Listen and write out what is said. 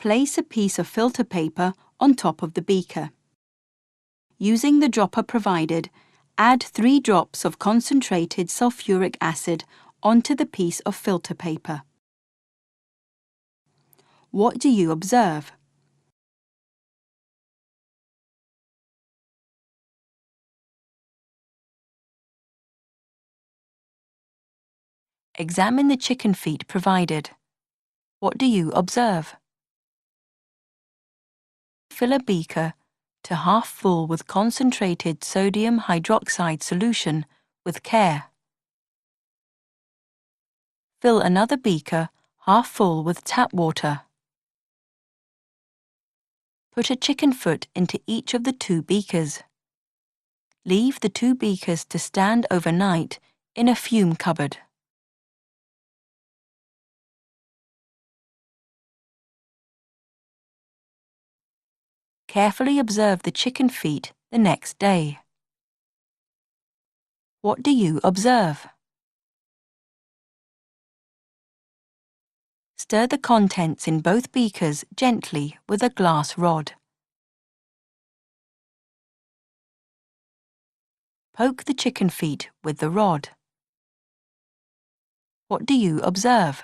Place a piece of filter paper on top of the beaker. Using the dropper provided, add 3 drops of concentrated sulfuric acid onto the piece of filter paper. What do you observe? Examine the chicken feet provided. What do you observe? Fill a beaker to half full with concentrated sodium hydroxide solution with care. Fill another beaker half full with tap water. Put a chicken foot into each of the 2 beakers. Leave the 2 beakers to stand overnight in a fume cupboard. Carefully observe the chicken feet the next day. What do you observe? Stir the contents in both beakers gently with a glass rod. Poke the chicken feet with the rod. What do you observe?